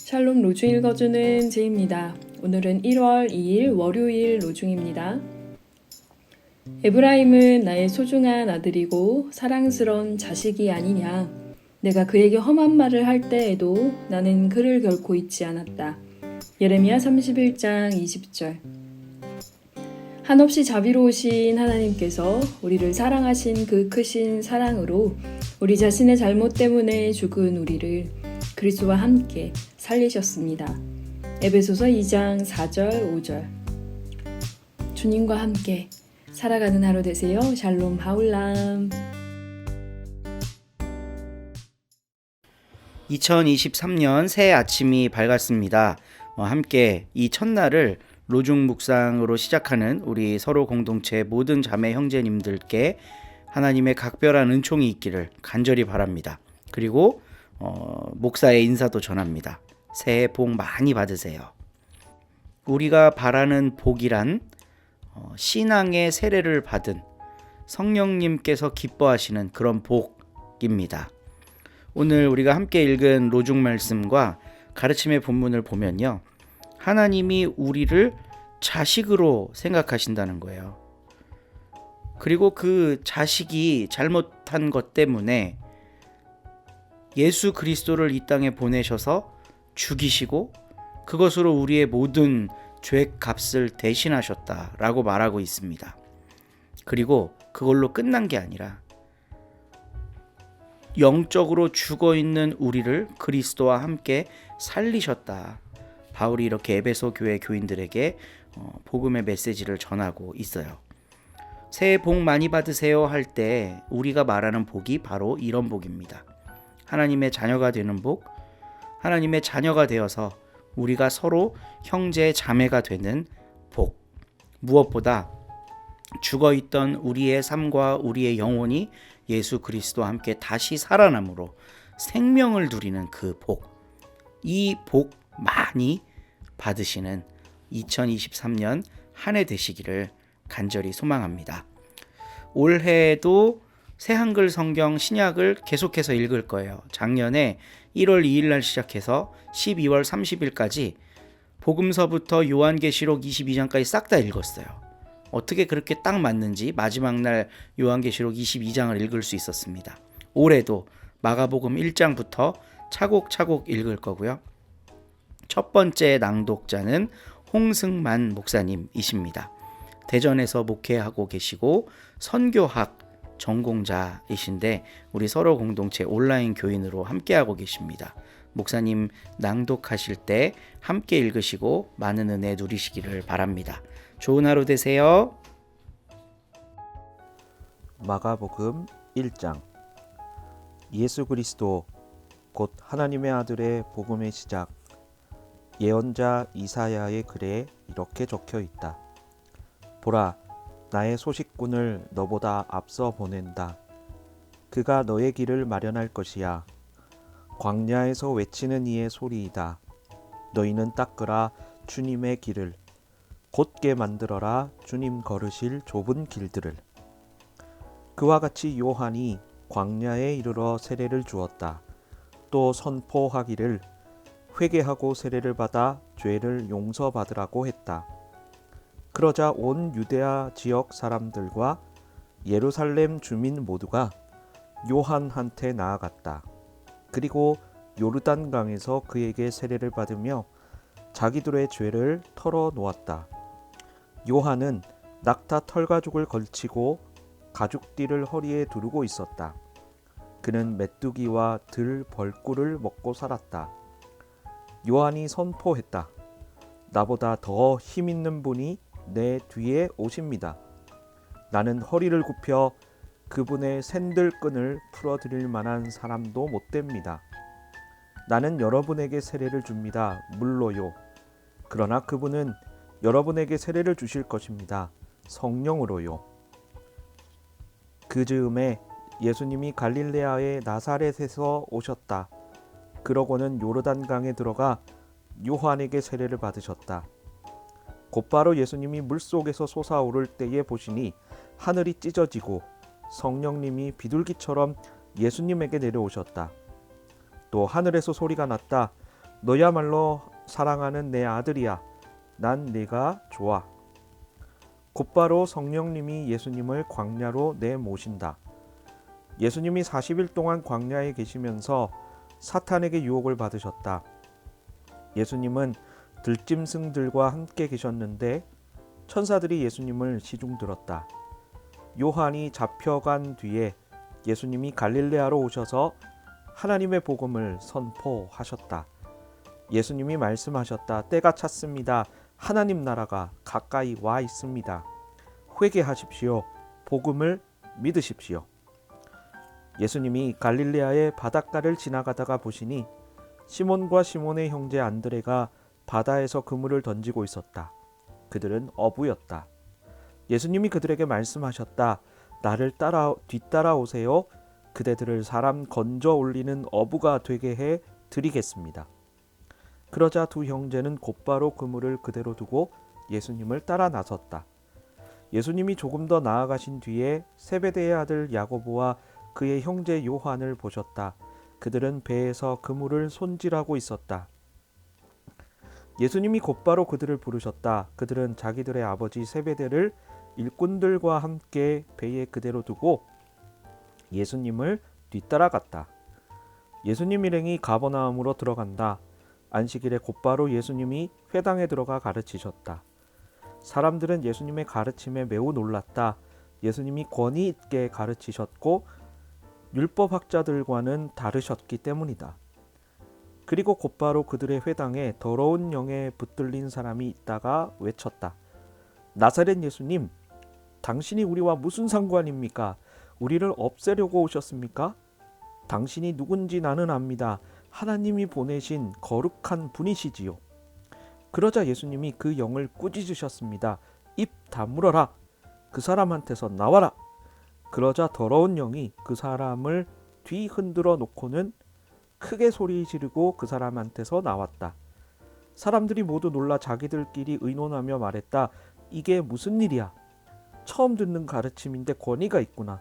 샬롬 로중 읽어주는 제입니다. 오늘은 1월 2일 월요일 로중입니다. 에브라임은 나의 소중한 아들이고 사랑스러운 자식이 아니냐. 내가 그에게 험한 말을 할 때에도 나는 그를 결코 잊지 않았다. 예레미야 31장 20절. 한없이 자비로우신 하나님께서 우리를 사랑하신 그 크신 사랑으로 우리 자신의 잘못 때문에 죽은 우리를 그리스도와 함께 살리셨습니다. 에베소서 2장 4절 5절. 주님과 함께 살아가는 하루 되세요. 샬롬 하울람. 2023년 새 아침이 밝았습니다. 함께 이 첫날을 로중 묵상으로 시작하는 우리 서로 공동체 모든 자매 형제님들께 하나님의 각별한 은총이 있기를 간절히 바랍니다. 그리고 목사의 인사도 전합니다. 새해 복 많이 받으세요. 우리가 바라는 복이란 신앙의 세례를 받은 성령님께서 기뻐하시는 그런 복입니다. 오늘 우리가 함께 읽은 로중 말씀과 가르침의 본문을 보면요, 하나님이 우리를 자식으로 생각하신다는 거예요. 그리고 그 자식이 잘못한 것 때문에 예수 그리스도를 이 땅에 보내셔서 죽이시고 그것으로 우리의 모든 죄값을 대신하셨다라고 말하고 있습니다. 그리고 그걸로 끝난 게 아니라 영적으로 죽어있는 우리를 그리스도와 함께 살리셨다. 바울이 이렇게 에베소 교회 교인들에게 복음의 메시지를 전하고 있어요. 새해 복 많이 받으세요 할 때 우리가 말하는 복이 바로 이런 복입니다. 하나님의 자녀가 되는 복, 하나님의 자녀가 되어서 우리가 서로 형제 자매가 되는 복, 무엇보다 죽어있던 우리의 삶과 우리의 영혼이 예수 그리스도와 함께 다시 살아남으로 생명을 누리는 그 복, 이 복 많이 받으시는 2023년 한 해 되시기를 간절히 소망합니다. 올해도 새 한글 성경 신약을 계속해서 읽을 거예요. 작년에 1월 2일 날 시작해서 12월 30일까지 복음서부터 요한계시록 22장까지 싹 다 읽었어요. 어떻게 그렇게 딱 맞는지 마지막 날 요한계시록 22장을 읽을 수 있었습니다. 올해도 마가복음 1장부터 차곡차곡 읽을 거고요. 첫 번째 낭독자는 홍승만 목사님이십니다. 대전에서 목회하고 계시고 선교학 전공자이신데 우리 서로 공동체 온라인 교인으로 함께하고 계십니다. 목사님 낭독하실 때 함께 읽으시고 많은 은혜 누리시기를 바랍니다. 좋은 하루 되세요. 마가복음 1장. 예수 그리스도 곧 하나님의 아들의 복음의 시작. 예언자 이사야의 글에 이렇게 적혀 있다. 보라, 나의 소식꾼을 너보다 앞서 보낸다. 그가 너의 길을 마련할 것이야. 광야에서 외치는 이의 소리이다. 너희는 닦으라 주님의 길을, 곧게 만들어라 주님 걸으실 좁은 길들을. 그와 같이 요한이 광야에 이르러 세례를 주었다. 또 선포하기를 회개하고 세례를 받아 죄를 용서받으라고 했다. 그러자 온 유대아 지역 사람들과 예루살렘 주민 모두가 요한한테 나아갔다. 그리고 요르단강에서 그에게 세례를 받으며 자기들의 죄를 털어놓았다. 요한은 낙타 털가죽을 걸치고 가죽띠를 허리에 두르고 있었다. 그는 메뚜기와 들 벌꿀을 먹고 살았다. 요한이 선포했다. 나보다 더 힘있는 분이 내 뒤에 오십니다. 나는 허리를 굽혀 그분의 샌들끈을 풀어드릴 만한 사람도 못 됩니다. 나는 여러분에게 세례를 줍니다. 물로요. 그러나 그분은 여러분에게 세례를 주실 것입니다. 성령으로요. 그 즈음에 예수님이 갈릴레아의 나사렛에서 오셨다. 그러고는 요르단강에 들어가 요한에게 세례를 받으셨다. 곧바로 예수님이 물속에서 솟아오를 때에 보시니 하늘이 찢어지고 성령님이 비둘기처럼 예수님에게 내려오셨다. 또 하늘에서 소리가 났다. 너야말로 사랑하는 내 아들이야. 난 네가 좋아. 곧바로 성령님이 예수님을 광야로 내모신다. 예수님이 40일 동안 광야에 계시면서 사탄에게 유혹을 받으셨다. 예수님은 들짐승들과 함께 계셨는데 천사들이 예수님을 시중들었다. 요한이 잡혀간 뒤에 예수님이 갈릴레아로 오셔서 하나님의 복음을 선포하셨다. 예수님이 말씀하셨다. 때가 찼습니다. 하나님 나라가 가까이 와 있습니다. 회개하십시오. 복음을 믿으십시오. 예수님이 갈릴레아의 바닷가를 지나가다가 보시니 시몬과 시몬의 형제 안드레가 바다에서 그물을 던지고 있었다. 그들은 어부였다. 예수님이 그들에게 말씀하셨다. 나를 뒤따라오세요. 그대들을 사람 건져 올리는 어부가 되게 해 드리겠습니다. 그러자 두 형제는 곧바로 그물을 그대로 두고 예수님을 따라 나섰다. 예수님이 조금 더 나아가신 뒤에 세베대의 아들 야고보와 그의 형제 요한을 보셨다. 그들은 배에서 그물을 손질하고 있었다. 예수님이 곧바로 그들을 부르셨다. 그들은 자기들의 아버지 세베대를 일꾼들과 함께 배에 그대로 두고 예수님을 뒤따라갔다. 예수님 일행이 가버나움으로 들어간다. 안식일에 곧바로 예수님이 회당에 들어가 가르치셨다. 사람들은 예수님의 가르침에 매우 놀랐다. 예수님이 권위 있게 가르치셨고 율법학자들과는 다르셨기 때문이다. 그리고 곧바로 그들의 회당에 더러운 영에 붙들린 사람이 있다가 외쳤다. 나사렛 예수님, 당신이 우리와 무슨 상관입니까? 우리를 없애려고 오셨습니까? 당신이 누군지 나는 압니다. 하나님이 보내신 거룩한 분이시지요. 그러자 예수님이 그 영을 꾸짖으셨습니다. 입 다물어라. 그 사람한테서 나와라. 그러자 더러운 영이 그 사람을 뒤 흔들어 놓고는 크게 소리 지르고 그 사람한테서 나왔다. 사람들이 모두 놀라 자기들끼리 의논하며 말했다. 이게 무슨 일이야? 처음 듣는 가르침인데 권위가 있구나.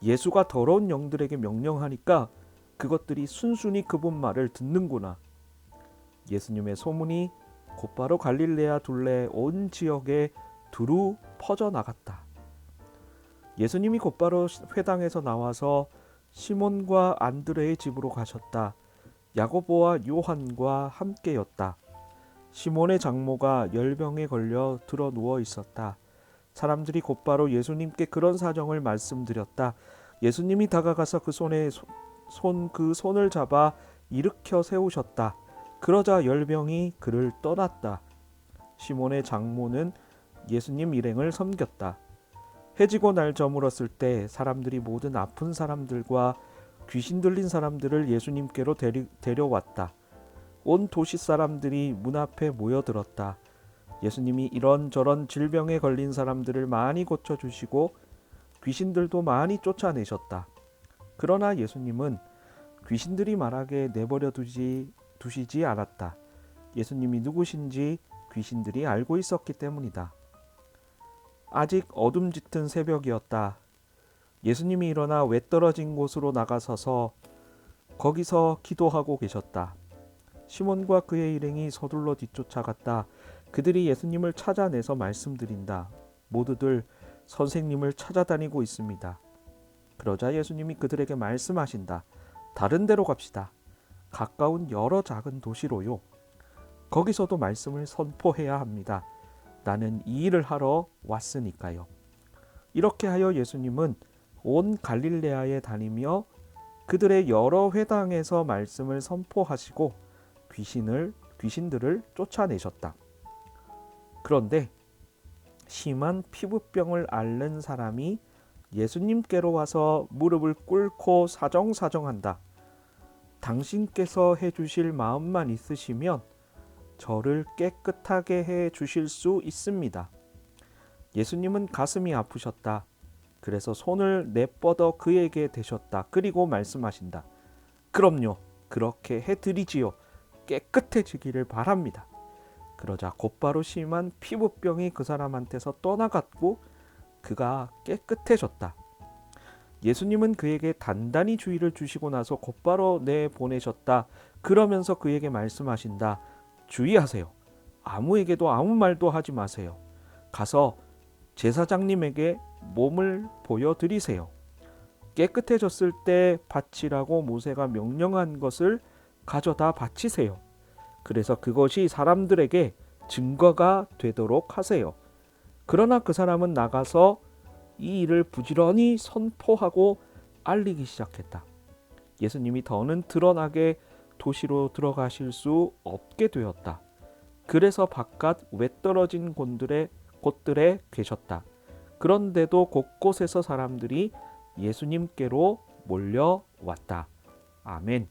예수가 더러운 영들에게 명령하니까 그것들이 순순히 그분 말을 듣는구나. 예수님의 소문이 곧바로 갈릴레아 둘레 온 지역에 두루 퍼져나갔다. 예수님이 곧바로 회당에서 나와서 시몬과 안드레의 집으로 가셨다. 야고보와 요한과 함께였다. 시몬의 장모가 열병에 걸려 들어 누워 있었다. 사람들이 곧바로 예수님께 그런 사정을 말씀드렸다. 예수님이 다가가서 그 손을 잡아 일으켜 세우셨다. 그러자 열병이 그를 떠났다. 시몬의 장모는 예수님 일행을 섬겼다. 해지고 날 저물었을 때 사람들이 모든 아픈 사람들과 귀신 들린 사람들을 예수님께로 데려왔다. 온 도시 사람들이 문 앞에 모여들었다. 예수님이 이런저런 질병에 걸린 사람들을 많이 고쳐주시고 귀신들도 많이 쫓아내셨다. 그러나 예수님은 귀신들이 말하게 내버려 두시지 않았다. 예수님이 누구신지 귀신들이 알고 있었기 때문이다. 아직 어둠 짙은 새벽이었다. 예수님이 일어나 외떨어진 곳으로 나가서서 거기서 기도하고 계셨다. 시몬과 그의 일행이 서둘러 뒤쫓아갔다. 그들이 예수님을 찾아내서 말씀드린다. 모두들 선생님을 찾아다니고 있습니다. 그러자 예수님이 그들에게 말씀하신다. 다른 데로 갑시다. 가까운 여러 작은 도시로요. 거기서도 말씀을 선포해야 합니다. 나는 이 일을 하러 왔으니까요. 이렇게 하여 예수님은 온 갈릴레아에 다니며 그들의 여러 회당에서 말씀을 선포하시고 귀신들을 쫓아내셨다. 그런데 심한 피부병을 앓는 사람이 예수님께로 와서 무릎을 꿇고 사정사정한다. 당신께서 해주실 마음만 있으시면 저를 깨끗하게 해 주실 수 있습니다. 예수님은 가슴이 아프셨다. 그래서 손을 내뻗어 그에게 대셨다. 그리고 말씀하신다. 그럼요, 그렇게 해드리지요. 깨끗해지기를 바랍니다. 그러자 곧바로 심한 피부병이 그 사람한테서 떠나갔고 그가 깨끗해졌다. 예수님은 그에게 단단히 주의를 주시고 나서 곧바로 내보내셨다. 그러면서 그에게 말씀하신다. 주의하세요. 아무에게도 아무 말도 하지 마세요. 가서 제사장님에게 몸을 보여드리세요. 깨끗해졌을 때 바치라고 모세가 명령한 것을 가져다 바치세요. 그래서 그것이 사람들에게 증거가 되도록 하세요. 그러나 그 사람은 나가서 이 일을 부지런히 선포하고 알리기 시작했다. 예수님이 더는 드러나게 도시로 들어가실 수 없게 되었다. 그래서 바깥 외떨어진 곳들에 계셨다. 그런데도 곳곳에서 사람들이 예수님께로 몰려왔다. 아멘.